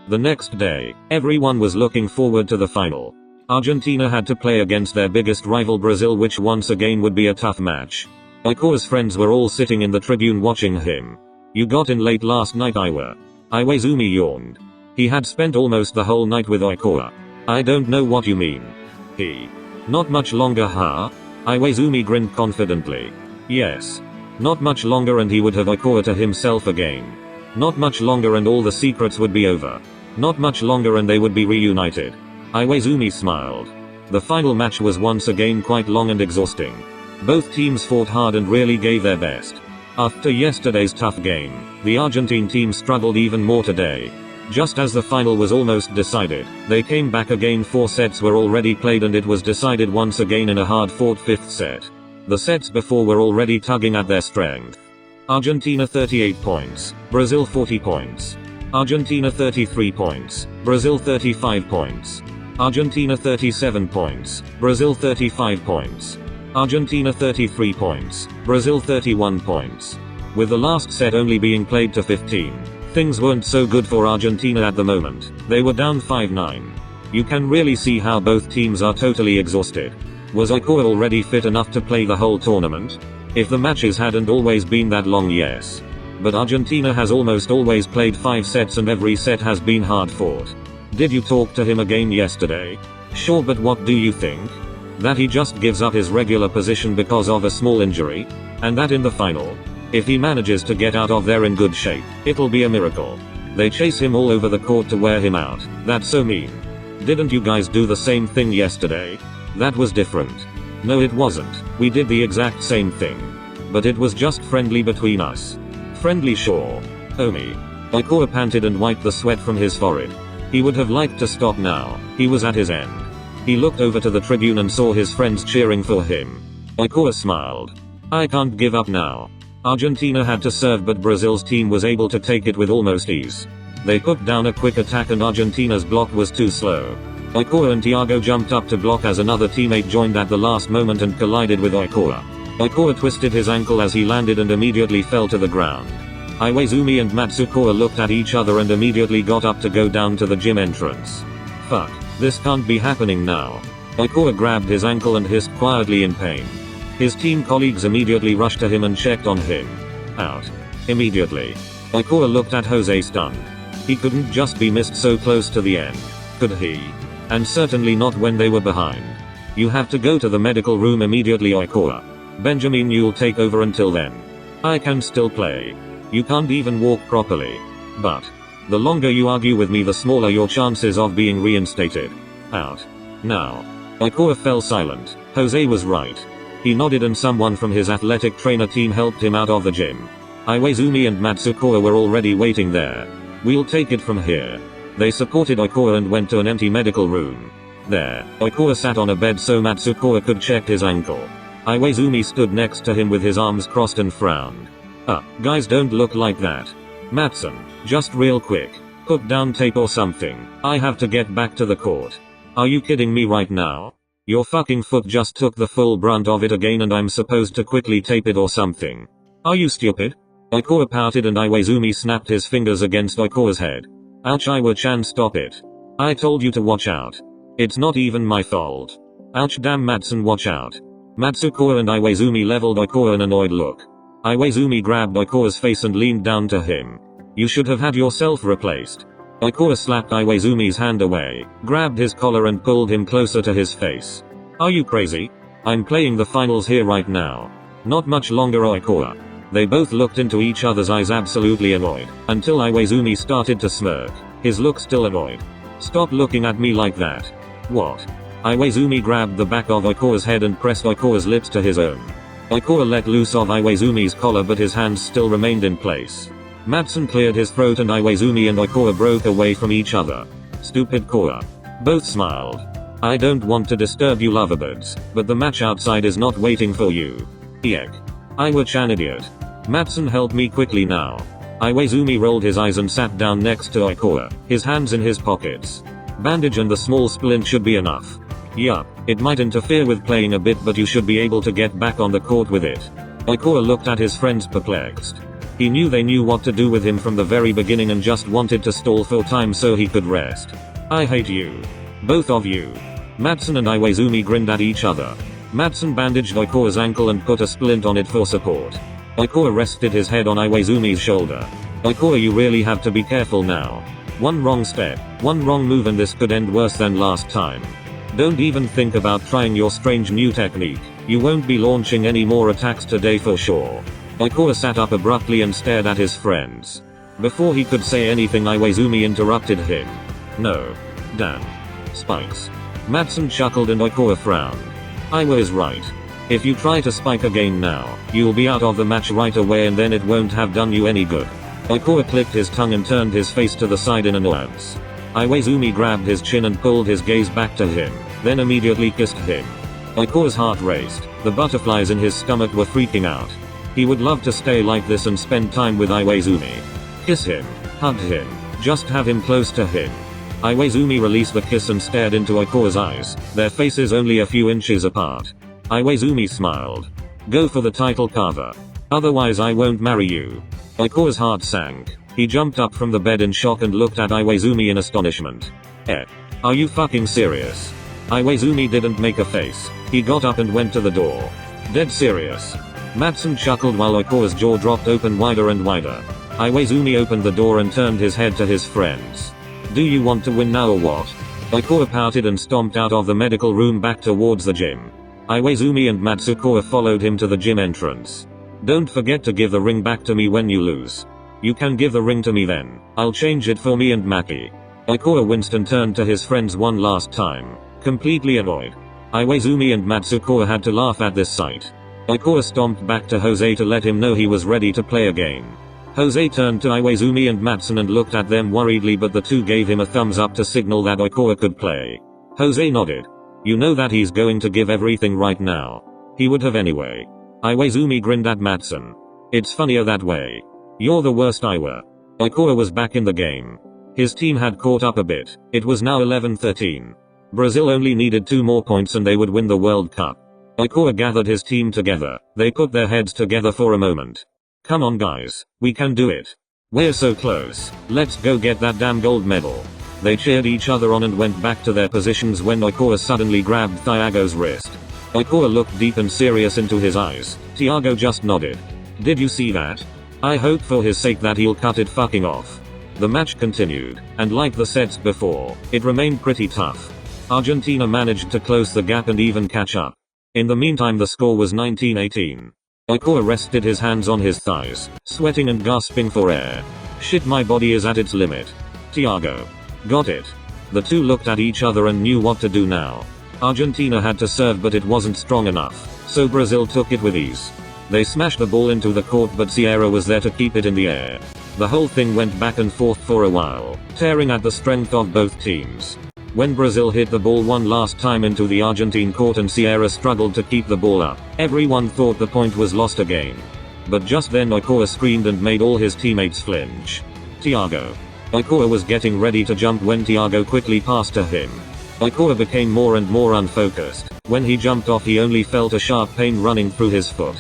The next day, everyone was looking forward to the final. Argentina had to play against their biggest rival Brazil, which once again would be a tough match. 𝒖𝒂𝒏𝒈's friends were all sitting in the tribune watching him. "You got in late last night, Iwaizumi yawned. He had spent almost the whole night with 𝒖𝒂𝒏. "I don't know what you mean." Not much longer, huh? Iwaizumi grinned confidently. "Yes. Not much longer and he would have 𝒖𝒂𝒏 to himself again. Not much longer and all the secrets would be over. Not much longer and they would be reunited." Iwaizumi smiled. The final match was once again quite long and exhausting. Both teams fought hard and really gave their best. After yesterday's tough game, the Argentine team struggled even more today. Just as the final was almost decided, they came back again. 4 sets were already played and it was decided once again in a hard-fought 5th set. The sets before were already tugging at their strength. Argentina 38 points, Brazil 40 points. Argentina 33 points, Brazil 35 points. Argentina 37 points, Brazil 35 points. Argentina 33 points, Brazil 31 points. With the last set only being played to 15, things weren't so good for Argentina at the moment. They were down 5-9. You can really see how both teams are totally exhausted. Was 𝒖𝒂𝒏 already fit enough to play the whole tournament? If the matches hadn't always been that long, yes. But Argentina has almost always played 5 sets and every set has been hard fought. Did you talk to him again yesterday? Sure, but what do you think? That he just gives up his regular position because of a small injury? And that in the final, if he manages to get out of there in good shape, it'll be a miracle. They chase him all over the court to wear him out. That's so mean. Didn't you guys do the same thing yesterday? That was different. No, it wasn't. We did the exact same thing. But it was just friendly between us. Friendly, sure. Omi. 𝒖𝒂𝒏 panted and wiped the sweat from his forehead. He would have liked to stop now. He was at his end. He looked over to the tribune and saw his friends cheering for him. 𝒖𝒂𝒏 smiled. "I can't give up now." Argentina had to serve, but Brazil's team was able to take it with almost ease. They put down a quick attack and Argentina's block was too slow. 𝒖𝒂𝒏 and Thiago jumped up to block as another teammate joined at the last moment and collided with 𝒖𝒂𝒏. 𝒖𝒂𝒏 twisted his ankle as he landed and immediately fell to the ground. Iwaizumi and Matsukura looked at each other and immediately got up to go down to the gym entrance. "Fuck, this can't be happening now." 𝒖𝒂𝒏 grabbed his ankle and hissed quietly in pain. His team colleagues immediately rushed to him and checked on him. Out. Immediately. 𝒖𝒂𝒏 looked at Jose stunned. He couldn't just be missed so close to the end. Could he? And certainly not when they were behind. "You have to go to the medical room immediately, 𝒖𝒂𝒏. Benjamin, you'll take over until then. I can still play. You can't even walk properly. But the longer you argue with me, the smaller your chances of being reinstated. Out. Now." 𝒖𝒂𝒏 fell silent. Jose was right. He nodded and someone from his athletic trainer team helped him out of the gym. Iwaizumi and Matsukura were already waiting there. "We'll take it from here." They supported 𝒖𝒂𝒏 and went to an empty medical room. There, 𝒖𝒂𝒏 sat on a bed so Matsukura could check his ankle. Iwaizumi stood next to him with his arms crossed and frowned. Guys, don't look like that. Mattsun, just real quick. Put down tape or something. I have to get back to the court. Are you kidding me right now? Your fucking foot just took the full brunt of it again and I'm supposed to quickly tape it or something. Are you stupid? 𝒖𝒂𝒏 pouted and Iwaizumi snapped his fingers against 𝒖𝒂𝒏's head. Ouch, Iwa-chan, stop it. I told you to watch out. It's not even my fault. Ouch, damn Mattsun, watch out. Matsukura and Iwaizumi leveled 𝒖𝒂𝒏 an annoyed look. Iwaizumi grabbed 𝒖𝒂𝒏's face and leaned down to him. "You should have had yourself replaced." 𝒖𝒂𝒏 slapped Iwaizumi's hand away, grabbed his collar and pulled him closer to his face. "Are you crazy? I'm playing the finals here right now. Not much longer, 𝒖𝒂𝒏." They both looked into each other's eyes absolutely annoyed, until Iwaizumi started to smirk, his look still annoyed. "Stop looking at me like that." "What?" Iwaizumi grabbed the back of 𝒖𝒂𝒏's head and pressed 𝒖𝒂𝒏's lips to his own. 𝒖𝒂𝒏 let loose of Iwaizumi's collar but his hands still remained in place. Mattsun cleared his throat and Iwaizumi and 𝒖𝒂𝒏 broke away from each other. "Stupid 𝒂𝒏." Both smiled. "I don't want to disturb you lovebirds, but the match outside is not waiting for you. Eek. Iwa-chan, idiot. Mattsun, help me quickly now." Iwaizumi rolled his eyes and sat down next to 𝒖𝒂𝒏, his hands in his pockets. "Bandage and the small splint should be enough." "Yup, it might interfere with playing a bit but you should be able to get back on the court with it." 𝒖𝒂𝒏 looked at his friends perplexed. He knew they knew what to do with him from the very beginning and just wanted to stall for time so he could rest. I hate you. Both of you. Mattsun and Iwaizumi grinned at each other. Mattsun bandaged 𝒖𝒔𝒄 ankle and put a splint on it for support. 𝒖𝒂𝒄 rested his head on Iwaizumi's shoulder. 𝒖𝒂𝒄, you really have to be careful now. One wrong step, one wrong move and this could end worse than last time. Don't even think about trying your strange new technique. You won't be launching any more attacks today for sure. 𝒖𝒂𝒄 sat up abruptly and stared at his friends. Before he could say anything, Iwaizumi interrupted him. No. Damn. Spikes. Mattsun chuckled and 𝒖𝒂𝒄 frowned. Iwa is right. If you try to spike again now, you'll be out of the match right away and then it won't have done you any good. 𝒖𝒂𝒄 clicked his tongue and turned his face to the side in annoyance. Iwaizumi grabbed his chin and pulled his gaze back to him, then immediately kissed him. 𝒖𝒂𝒄's heart raced. The butterflies in his stomach were freaking out. He would love to stay like this and spend time with Iwaizumi. Kiss him. Hug him. Just have him close to him. Iwaizumi released the kiss and stared into 𝒖𝒂𝒄's eyes, their faces only a few inches apart. Iwaizumi smiled. Go for the title, Kava. Otherwise I won't marry you. 𝒖𝒂𝒄's heart sank. He jumped up from the bed in shock and looked at Iwaizumi in astonishment. Are you fucking serious? Iwaizumi didn't make a face. He got up and went to the door. Dead serious. Mattsun chuckled while 𝒖𝒂𝒄's jaw dropped open wider and wider. Iwaizumi opened the door and turned his head to his friends. Do you want to win now or what? 𝒖𝒂𝒄 pouted and stomped out of the medical room back towards the gym. Iwaizumi and Matsukoi followed him to the gym entrance. Don't forget to give the ring back to me when you lose. You can give the ring to me then. I'll change it for me and Maki. 𝒖𝒂𝒄 Winston turned to his friends one last time, completely annoyed. Iwaizumi and Matsukoi had to laugh at this sight. 𝒖𝒂𝒄 stomped back to Jose to let him know he was ready to play again. Jose turned to Iwaizumi and Mattsun and looked at them worriedly, but the two gave him a thumbs up to signal that 𝒖𝒂𝒄 could play. Jose nodded. You know that he's going to give everything right now. He would have anyway. Iwaizumi grinned at Mattsun. It's funnier that way. You're the worst, Iwa. 𝒖𝒂𝒄 was back in the game. His team had caught up a bit. It was now 11-13. Brazil only needed 2 more points and they would win the World Cup. 𝒖𝒂𝒄 gathered his team together. They put their heads together for a moment. Come on guys, we can do it. We're so close. Let's go get that damn gold medal. They cheered each other on and went back to their positions when 𝒖𝒂𝒄 suddenly grabbed Thiago's wrist. 𝒖𝒂𝒄 looked deep and serious into his eyes. Thiago just nodded. Did you see that? I hope for his sake that he'll cut it fucking off. The match continued, and like the sets before, it remained pretty tough. Argentina managed to close the gap and even catch up. In the meantime the score was 19-18. 𝒖𝒂𝒄 rested his hands on his thighs, sweating and gasping for air. Shit, my body is at its limit. Thiago. Got it. The two looked at each other and knew what to do now. Argentina had to serve but it wasn't strong enough, so Brazil took it with ease. They smashed the ball into the court but 𝒖𝒔𝒆𝒅 was there to keep it in the air. The whole thing went back and forth for a while, tearing at the strength of both teams. When Brazil hit the ball one last time into the Argentine court and 𝒖𝒔𝒆𝒅 struggled to keep the ball up, everyone thought the point was lost again. But just then 𝒖𝒂𝒄 screamed and made all his teammates flinch. Thiago. 𝒖𝒂𝒄 was getting ready to jump when Thiago quickly passed to him. 𝒖𝒂𝒄 became more and more unfocused. When he jumped off he only felt a sharp pain running through his foot.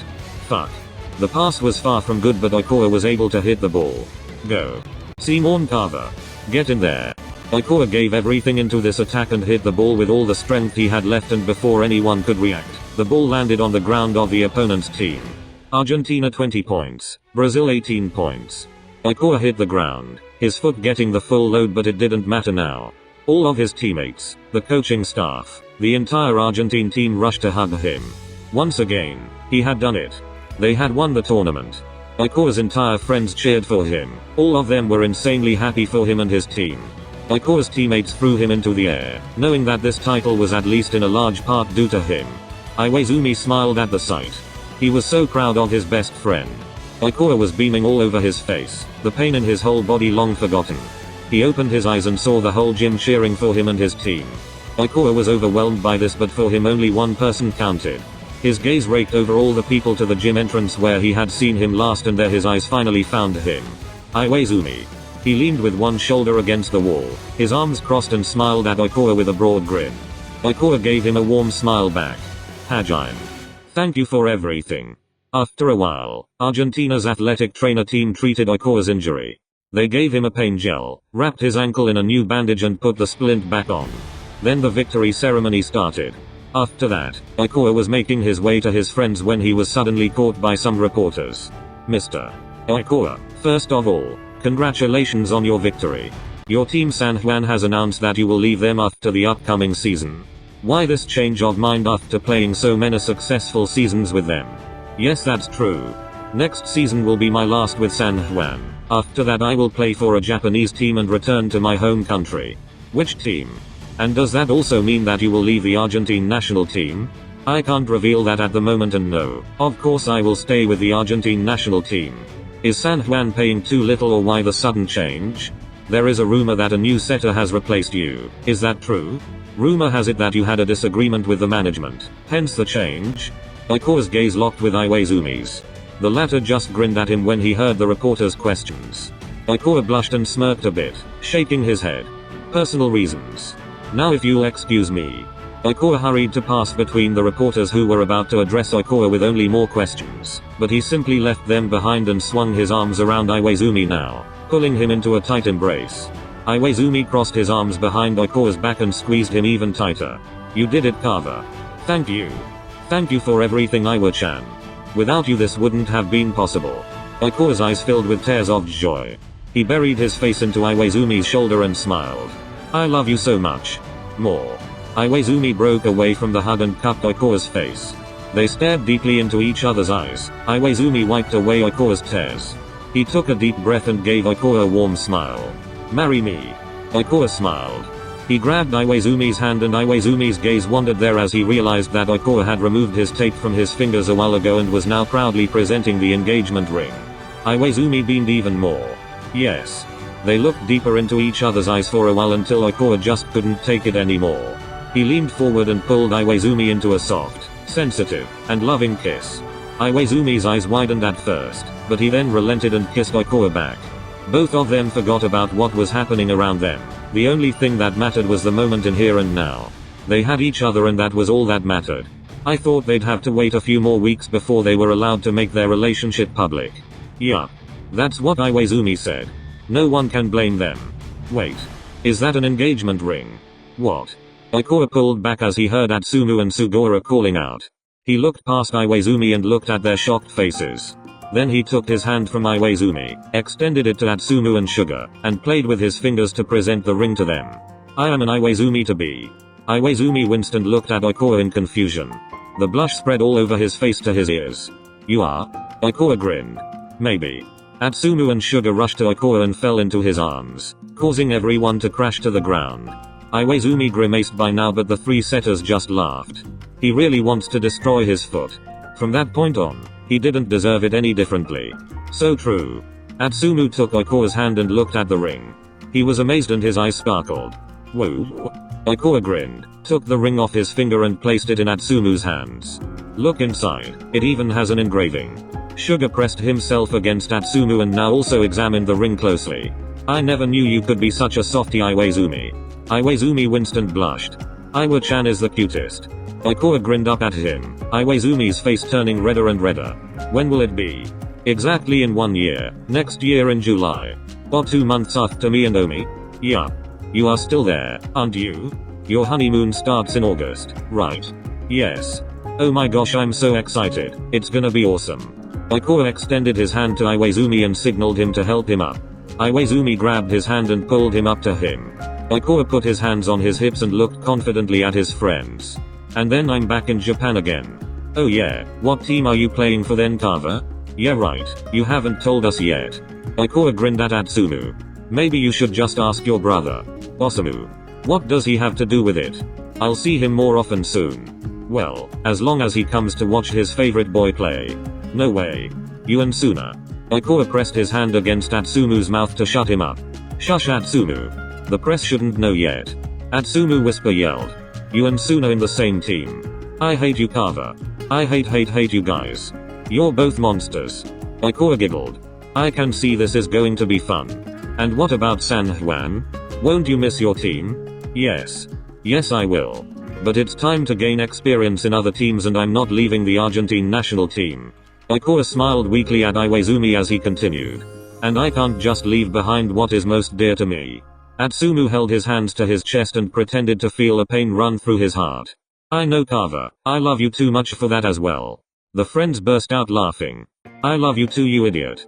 Fuck. The pass was far from good but 𝒖𝒂𝒄 was able to hit the ball. Go. Simon Kava. Get in there. 𝒖𝒂𝒄 gave everything into this attack and hit the ball with all the strength he had left, and before anyone could react, the ball landed on the ground of the opponent's team. Argentina 20 points. Brazil 18 points. 𝒖𝒂𝒄 hit the ground, his foot getting the full load, but it didn't matter now. All of his teammates, the coaching staff, the entire Argentine team rushed to hug him. Once again, he had done it. They had won the tournament. 𝒖𝒂𝒄's entire friends cheered for him. All of them were insanely happy for him and his team. 𝒖𝒂𝒄's teammates threw him into the air, knowing that this title was at least in a large part due to him. Iwaizumi smiled at the sight. He was so proud of his best friend. 𝒖𝒂𝒄 was beaming all over his face, the pain in his whole body long forgotten. He opened his eyes and saw the whole gym cheering for him and his team. 𝒖𝒂𝒄 was overwhelmed by this, but for him only one person counted. His gaze raked over all the people to the gym entrance where he had seen him last, and there his eyes finally found him. Iwaizumi. He leaned with one shoulder against the wall, his arms crossed, and smiled at 𝒖𝒂𝒄 with a broad grin. 𝒖𝒂𝒄 gave him a warm smile back. Hajime. Thank you for everything. After a while, Argentina's athletic trainer team treated 𝒖𝒂𝒄 injury. They gave him a pain gel, wrapped his ankle in a new bandage and put the splint back on. Then the victory ceremony started. After that, 𝒖𝒂𝒄 was making his way to his friends when he was suddenly caught by some reporters. Mr. 𝒖𝒂𝒄, first of all, congratulations on your victory. Your team San Juan has announced that you will leave them after the upcoming season. Why this change of mind after playing so many successful seasons with them? Yes, that's true. Next season will be my last with San Juan. After that I will play for a Japanese team and return to my home country. Which team? And does that also mean that you will leave the Argentine national team? I can't reveal that at the moment, and no, of course I will stay with the Argentine national team. Is San Juan paying too little, or why the sudden change? There is a rumor that a new setter has replaced you. Is that true? Rumor has it that you had a disagreement with the management, hence the change. 𝒖𝒂𝒄's gaze locked with IwaOi's. The latter just grinned at him when he heard the reporter's questions. 𝒖𝒂𝒄 blushed and smirked a bit, shaking his head. Personal reasons. Now if you'll excuse me. 𝒖𝒂𝒄 hurried to pass between the reporters who were about to address 𝒖𝒂𝒄 with only more questions, but he simply left them behind and swung his arms around IwaOi now, pulling him into a tight embrace. IwaOi crossed his arms behind 𝒖𝒂𝒄's back and squeezed him even tighter. You did it, Carver. Thank you. Thank you for everything, Iwa-chan. Without you this wouldn't have been possible. 𝒖𝒂𝒄's eyes filled with tears of joy. He buried his face into IwaOi's shoulder and smiled. I love you so much. More. IwaOi broke away from the hug and cupped 𝒖𝒂𝒄's face. They stared deeply into each other's eyes. IwaOi wiped away 𝒖𝒂𝒄's tears. He took a deep breath and gave 𝒖𝒂𝒄 a warm smile. Marry me. 𝒖𝒂𝒄 smiled. He grabbed IwaOi's hand and IwaOi's gaze wandered there as he realized that 𝒖𝒂𝒄 had removed his tape from his fingers a while ago and was now proudly presenting the engagement ring. IwaOi beamed even more. Yes. They looked deeper into each other's eyes for a while until 𝒖𝒂𝒄 just couldn't take it anymore. He leaned forward and pulled IwaOi into a soft, sensitive, and loving kiss. IwaOi's eyes widened at first, but he then relented and kissed 𝒖𝒂𝒄 back. Both of them forgot about what was happening around them. The only thing that mattered was the moment in here and now. They had each other and that was all that mattered. I thought they'd have to wait a few more weeks before they were allowed to make their relationship public. Yup. That's what IwaOi said. No one can blame them. Wait. Is that an engagement ring? What? 𝒖𝒂𝒄 pulled back as he heard Atsumu and Sugora calling out. He looked past IwaOi and looked at their shocked faces. Then he took his hand from IwaOi, extended it to Atsumu and Sugar, and played with his fingers to present the ring to them. I am an IwaOi to be. IwaOi winced and looked at 𝒖𝒂𝒄 in confusion. The blush spread all over his face to his ears. You are? 𝒖𝒂𝒄 grinned. Maybe. Atsumu and Sugar rushed to 𝒖𝒂𝒄 and fell into his arms, causing everyone to crash to the ground. IwaOi grimaced by now, but the three setters just laughed. He really wants to destroy his foot. From that point on, he didn't deserve it any differently. So true. Atsumu took 𝒖𝒂𝒄's hand and looked at the ring. He was amazed and his eyes sparkled. Whoa. 𝒖𝒂𝒄 grinned, took the ring off his finger and placed it in Atsumu's hands. Look inside, it even has an engraving. Sugar pressed himself against Atsumu and now also examined the ring closely. I never knew you could be such a softie, IwaOi. IwaOi winced and blushed. Iwa-chan is the cutest. 𝒖𝒂𝒄 grinned up at him, IwaOi's face turning redder and redder. When will it be? Exactly in 1 year, next year in July. Or 2 months after me and Omi? Yup. You are still there, aren't you? Your honeymoon starts in August, right? Yes. Oh my gosh, I'm so excited, it's gonna be awesome. 𝒖𝒂𝒄 extended his hand to IwaOi and signaled him to help him up. IwaOi grabbed his hand and pulled him up to him. 𝒖𝒂𝒄 put his hands on his hips and looked confidently at his friends. And then I'm back in Japan again. Oh yeah, what team are you playing for then, Carver? Yeah right, you haven't told us yet. 𝒖𝒂𝒄 grinned at Atsumu. Maybe you should just ask your brother. Osamu. What does he have to do with it? I'll see him more often soon. Well, as long as he comes to watch his favorite boy play. No way. You and Suna. 𝒖𝒂𝒄 pressed his hand against Atsumu's mouth to shut him up. Shush Atsumu. The press shouldn't know yet. Atsumu yelled. You and Suna in the same team. I hate you, Carver. I hate you guys. You're both monsters. 𝒖𝒂𝒄 giggled. I can see this is going to be fun. And what about San Juan? Won't you miss your team? Yes. Yes I will. But it's time to gain experience in other teams and I'm not leaving the Argentine national team. 𝒖𝒂𝒄 smiled weakly at Iwaizumi as he continued. And I can't just leave behind what is most dear to me. Atsumu held his hands to his chest and pretended to feel a pain run through his heart. I know 𝒂𝒄, I love you too much for that as well. The friends burst out laughing. I love you too, you idiot.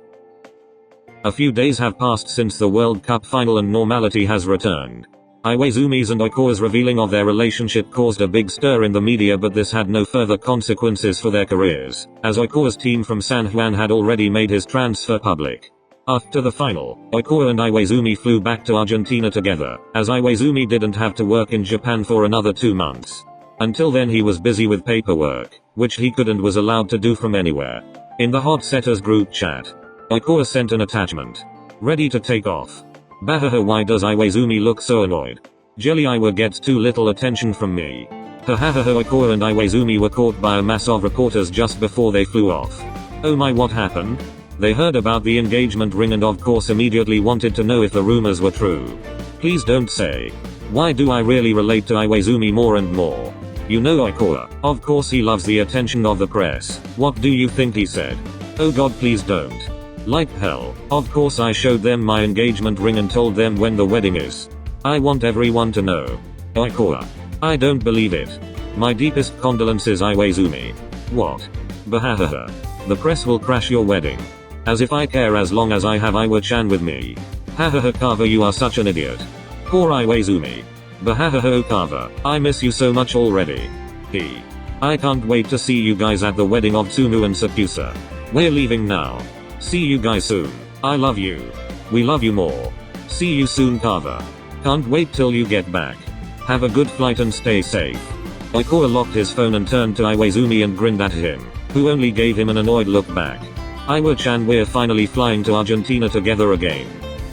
A few days have passed since the World Cup final and normality has returned. Iwaizumi's and 𝒖𝒂𝒄's revealing of their relationship caused a big stir in the media, but this had no further consequences for their careers, as 𝒖𝒂𝒄's team from San Juan had already made his transfer public. After the final, 𝒖𝒂𝒄 and Iwaizumi flew back to Argentina together, as Iwaizumi didn't have to work in Japan for another 2 months. Until then he was busy with paperwork, which he could and was allowed to do from anywhere. In the Hot Setters group chat, 𝒖𝒂𝒄 sent an attachment. Ready to take off. Bahaha, why does Iwaizumi look so annoyed? Jelly Iwa gets too little attention from me. Hahaha, 𝒖𝒂𝒄 and Iwaizumi were caught by a mass of reporters just before they flew off. Oh my, what happened? They heard about the engagement ring and of course immediately wanted to know if the rumors were true. Please don't say. Why do I really relate to Iwaizumi more and more? You know 𝒖𝒂𝒄, of course he loves the attention of the press. What do you think he said? Oh god, please don't. Like hell, of course I showed them my engagement ring and told them when the wedding is. I want everyone to know. 𝒖𝒂𝒄. I don't believe it. My deepest condolences, Iwaizumi. What? Bahahaha. The press will crash your wedding. As if I care as long as I have Iwa-chan with me. Hahaha, 𝒂𝒄, you are such an idiot. Poor Iwaizumi. Bahahaha, 𝒂𝒄, I miss you so much already. I can't wait to see you guys at the wedding of Tsumu and 𝒂𝒂𝒄. We're leaving now. See you guys soon. I love you. We love you more. See you soon, 𝒂𝒄. Can't wait till you get back. Have a good flight and stay safe. 𝒖𝒂𝒄 locked his phone and turned to Iwaizumi and grinned at him, who only gave him an annoyed look back. Iwa-chan, we're finally flying to Argentina together again.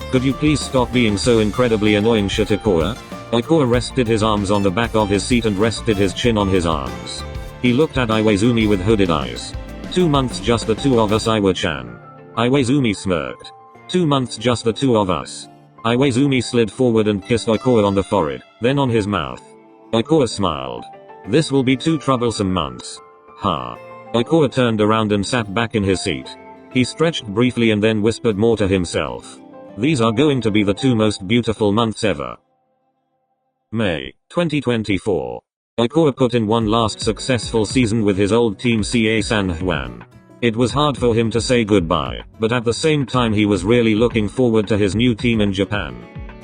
Could you please stop being so incredibly annoying, 𝒕𝒂𝒄? 𝒖𝒂𝒄 rested his arms on the back of his seat and rested his chin on his arms. He looked at Iwaizumi with hooded eyes. 2 months just the two of us, Iwa-chan. Iwaizumi smirked. 2 months just the two of us. Iwaizumi slid forward and kissed 𝒖𝒂𝒄 on the forehead, then on his mouth. 𝒖𝒂𝒄 smiled. This will be 2 troublesome months. Ha. 𝒖𝒂𝒄 turned around and sat back in his seat. He stretched briefly and then whispered more to himself. These are going to be the 2 most beautiful months ever. May 2024. 𝒖𝒂𝒄 put in one last successful season with his old team CA San Juan. It was hard for him to say goodbye, but at the same time he was really looking forward to his new team in Japan.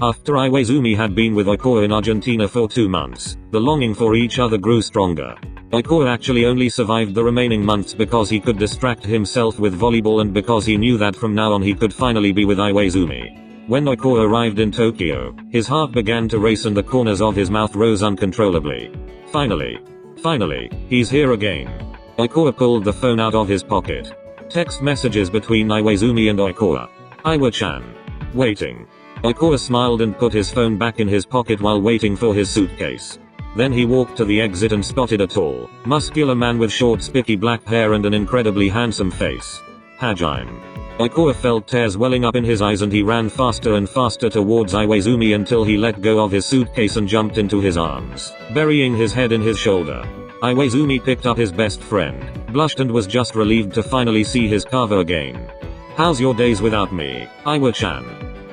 After Iwaizumi had been with 𝒖𝒂𝒄 in Argentina for 2 months, the longing for each other grew stronger. 𝒖𝒂𝒄 actually only survived the remaining months because he could distract himself with volleyball and because he knew that from now on he could finally be with Iwaizumi. When 𝒖𝒂𝒄 arrived in Tokyo, his heart began to race and the corners of his mouth rose uncontrollably. Finally, he's here again. 𝒖𝒂𝒄 pulled the phone out of his pocket. Text messages between Iwaizumi and 𝒖𝒂𝒄. Iwa-chan. Waiting. 𝒖𝒂𝒄 smiled and put his phone back in his pocket while waiting for his suitcase. Then he walked to the exit and spotted a tall, muscular man with short spiky black hair and an incredibly handsome face. Hajime. 𝒖𝒂𝒄 felt tears welling up in his eyes and he ran faster and faster towards Iwaizumi until he let go of his suitcase and jumped into his arms, burying his head in his shoulder. Iwaizumi picked up his best friend, blushed and was just relieved to finally see his 𝒂𝒄 again. How's your days without me, Iwa-chan?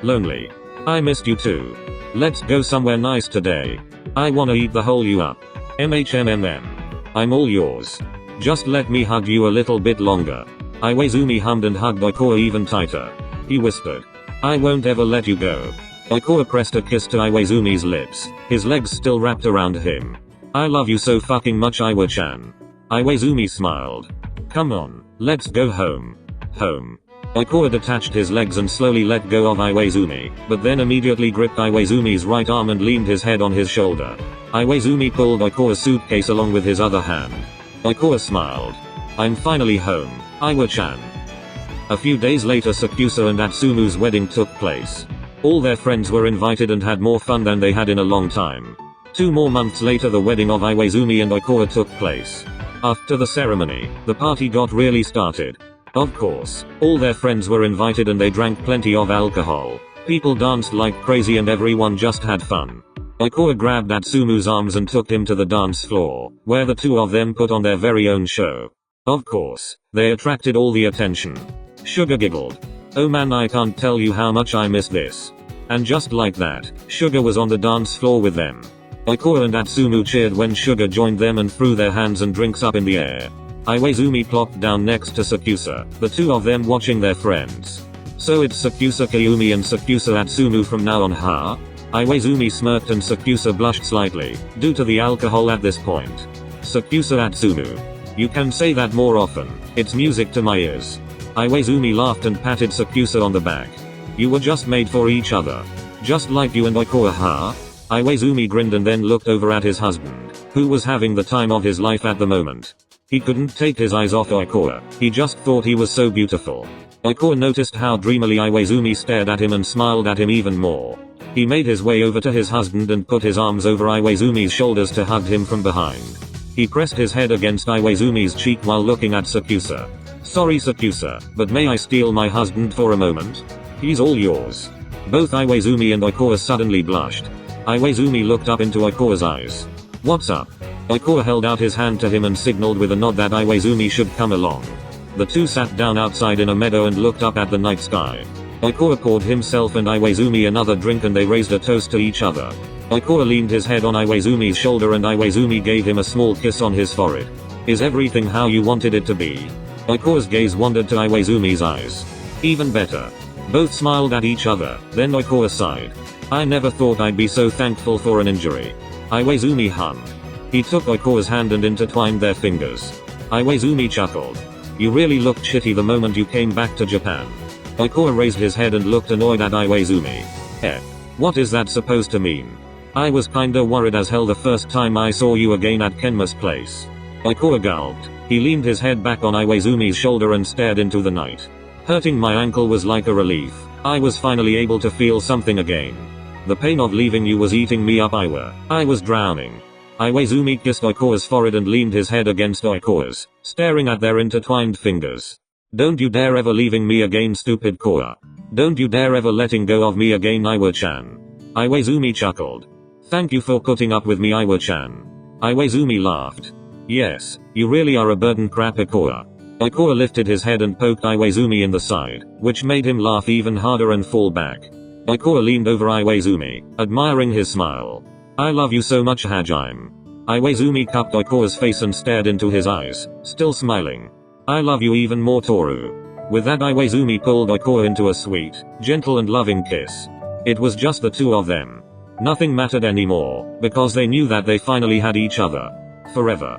Lonely. I missed you too. Let's go somewhere nice today. I wanna eat the whole you up. MHMMM. I'm all yours. Just let me hug you a little bit longer. Iwaizumi hummed and hugged 𝒖𝒂𝒄 even tighter. He whispered. I won't ever let you go. 𝒖𝒂𝒄 pressed a kiss to Iwaizumi's lips, his legs still wrapped around him. I love you so fucking much, Iwa-chan. Iwaizumi smiled. Come on, let's go home. Home. 𝒖𝒂𝒄 detached his legs and slowly let go of Iwaizumi, but then immediately gripped Iwaizumi's right arm and leaned his head on his shoulder. Iwaizumi pulled 𝒖𝒂𝒄's suitcase along with his other hand. 𝒖𝒂𝒄 smiled. I'm finally home, Iwa-chan. A few days later, 𝒂𝒂𝒄 and Atsumu's wedding took place. All their friends were invited and had more fun than they had in a long time. 2 more months later, the wedding of Iwaizumi and 𝒖𝒂𝒄 took place. After the ceremony, the party got really started. Of course, all their friends were invited and they drank plenty of alcohol. People danced like crazy and everyone just had fun. 𝒖𝒂𝒄 grabbed Atsumu's arms and took him to the dance floor, where the 2 of them put on their very own show. Of course, they attracted all the attention. Suga giggled. Oh man, I can't tell you how much I miss this. And just like that, Suga was on the dance floor with them. Ikoa and Atsumu cheered when Suga joined them and threw their hands and drinks up in the air. Iwaizumi plopped down next to Sakusa, the two of them watching their friends. So it's Sakusa Kayumi and Sakusa Atsumu from now on, huh? Iwaizumi smirked and Sakusa blushed slightly, due to the alcohol at this point. Sakusa Atsumu. You can say that more often, it's music to my ears. Iwaizumi laughed and patted Sakusa on the back. You were just made for each other. Just like you and Ikoa, huh? Iwaizumi grinned and then looked over at his husband, who was having the time of his life at the moment. He couldn't take his eyes off Ikoa, he just thought he was so beautiful. Ikoa noticed how dreamily Iwaizumi stared at him and smiled at him even more. He made his way over to his husband and put his arms over Iwaizumi's shoulders to hug him from behind. He pressed his head against Iwaizumi's cheek while looking at Sakusa. Sorry Sakusa, but may I steal my husband for a moment? He's all yours. Both Iwaizumi and Ikoa suddenly blushed. Iwaizumi looked up into Ikoa's eyes. What's up? Ikoa held out his hand to him and signaled with a nod that Iwaizumi should come along. The two sat down outside in a meadow and looked up at the night sky. Ikoa poured himself and Iwaizumi another drink and they raised a toast to each other. Ikoa leaned his head on Iwaizumi's shoulder and Iwaizumi gave him a small kiss on his forehead. Is everything how you wanted it to be? Ikoa's gaze wandered to Iwaizumi's eyes. Even better. Both smiled at each other, then Ikoa sighed. I never thought I'd be so thankful for an injury. Iwaizumi hummed. He took Ikoa's hand and intertwined their fingers. Iwaizumi chuckled. You really looked shitty the moment you came back to Japan. Ikoa raised his head and looked annoyed at Iwaizumi. What is that supposed to mean? I was kinda worried as hell the first time I saw you again at Kenma's place. Ikoa gulped. He leaned his head back on Iwaizumi's shoulder and stared into the night. Hurting my ankle was like a relief. I was finally able to feel something again. The pain of leaving you was eating me up, Iwa. I was drowning. Iwaizumi kissed Ikoa's forehead and leaned his head against Ikoa's, staring at their intertwined fingers. Don't you dare ever leaving me again, stupid Koa. Don't you dare ever letting go of me again, Iwa-chan. Iwaizumi chuckled. Thank you for putting up with me, Iwa-chan. Iwaizumi laughed. Yes, you really are a burden, crap, Ikoa. Ikoa lifted his head and poked Iwaizumi in the side, which made him laugh even harder and fall back. Ikoa leaned over Iwaizumi, admiring his smile. I love you so much, Hajime. Iwaizumi cupped Ikoa's face and stared into his eyes, still smiling. I love you even more, Toru. With that, Iwaizumi pulled Ikoa into a sweet, gentle and loving kiss. It was just the two of them. Nothing mattered anymore, because they knew that they finally had each other. Forever.